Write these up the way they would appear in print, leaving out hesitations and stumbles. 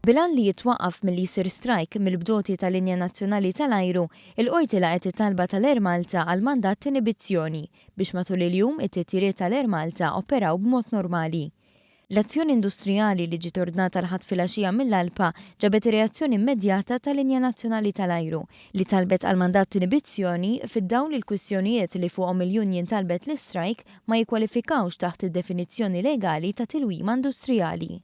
Bilan li jitwaqqaf milli jsir strajk mill-bdoti tal-Linja Nazzjonali tal-Ajru, il-qorti laqgħet it-talba tal-Air Malta għal mandat ta' inibizzjoni biex matul il-jum it-titjiriet tal-Air Malta operaw b'mod normali. L-azzjoni industrijali li ġiet ordnata l-ħadd filgħaxija mill-Alpa ġabet reazzjoni immedjata tal-Linja Nazzjonali tal-Ajru li talbet għal mandat inibizzjoni fid-dawl il-kwistjonijiet li fuqhom il-Union talbet l-istrajk ma jikkwalifikawx taħt id-definizzjoni legali ta' tilwima industrijali.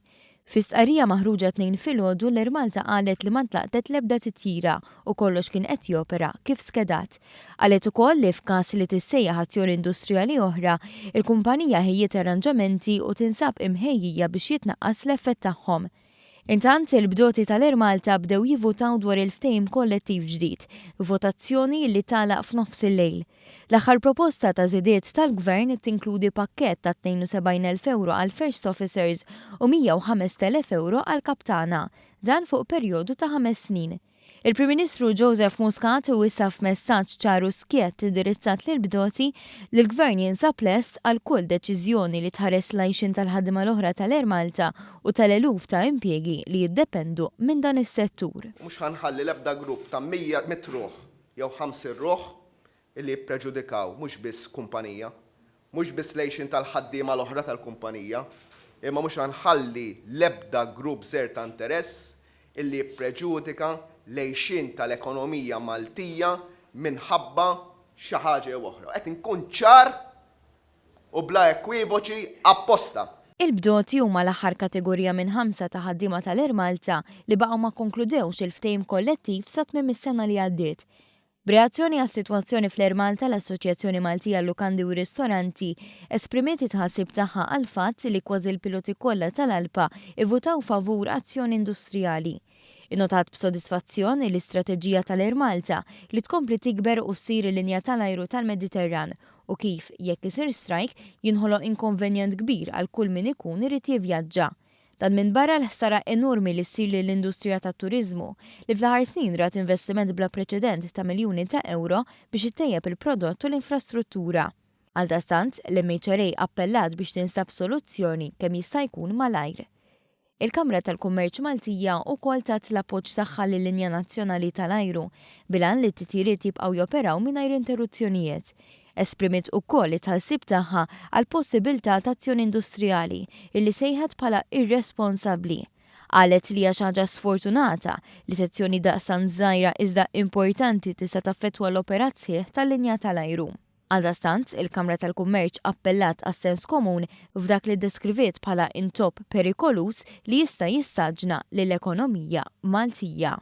Fi stqarrija maħruġa 2 filgħodu l-Air Malta qalet li ma ntlaqtet l-ebda titjira u kollox kien qed jopera kif skedat. Qalet ukoll li f'każ li tissejjaħ azzjoni industrijali oħra, il-kumpanija ħejjiet arranġamenti u tinsab imħejjija biex jitnaqqas l-effett tagħhom. Intant il-bdoti tal-Air Malta bdew jivvutaw dwar il-ftehim kollettiv ġdid, votazzjoni li tagħlaq f'nofs il-lejl. L-aħħar proposta ta' żidiet tal-Gvern tinkludi pakkett ta' 72,000 euro għal first officers u 105,000 euro għal kaptana, dan fuq perjodu ta' 5 snin. Il-Prim Ministru Joseph Muscat u issa f'messaġġ ċaru skiet indirizzat lill-bdoti li l-Gvern jinsab lest għal kull deċiżjoni li tħares l-għajxin tal-ħaddiema l-oħra tal-Air Malta u tal-eluf ta' impjiegi li jiddependu minn dan is-settur. Mhux ħanħalli l-ebda grupp ta' 100 ruħ jew 50 ruħ illi jippreġudikaw mhux biss kumpanija, mhux biss l-għajxin tal-ħaddiema l-oħra tal-kumpanija, imma mhux ħanħalli l-ebda grupp żgħir ta' interess illi jippreġudika lejxin tal-ekonomija Maltija minħabba xi ħaġa jew oħra. Qed inkun ċar u bla ekwivoċi apposta. Il-bdoti huma l-aħħar kategorija minn 5 ta' ħaddiema tal-Air Malta li baqgħu ma konkludewx il-ftehim kollettiv sa tmiem is-sena li għaddiet. B'reazzjoni għas-sitwazzjoni fl-Air Malta, l-Assoċjazzjoni Maltija Lukandi u Ristoranti esprimiet it-tħassib tagħha għal fatt li kważi l-piloti kollha tal-Alpa ivvutaw favur azzjoni industrijali. Innotat b'sodisfazzjon l-istrateġija tal-Air Malta li tkompli tikber u ssir il-linja tal-ajru tal-Mediterran u kif jekk isir strajk jinħoloq inkonvenjent kbir għal kull min ikun irid jivvjaġġa. Dan minn barra l-ħsara enormi li ssir lill-industrija tat-turiżmu li fl-aħħar snin rat investiment bla preċedent ta' miljuni ta' euro biex ittejjeb il-prodott u l-infrastruttura. Għaldastant, l-MHRA appellat biex tinstab soluzzjoni kemm jista' jkun malajr. Il-Kamra tal-Kummerċ Maltija wkoll tat l-appoġġ tagħha lill-Linja Nazzjonali tal-Ajru bilan li t-titjiriet jibqgħu joperaw mingħajr interruzzjonijiet. Esprimiet ukoll it-tħassib tagħha għal possibilità ta' azzjoni industrijali illi sejħet bħala irresponsabbli. Qalet li hija xi ħaġa sfortunata li sezzjoni daqsan żgħira iżda importanti tista' taffettwa l-operazzjoni tal-linja tal-ajru. Għaldastant, il-Kamra tal-Kummerċ appellat għas-sens komun f'dak li deskriviet bħala intop perikolus li jista' jistaġna lill-ekonomija Maltija.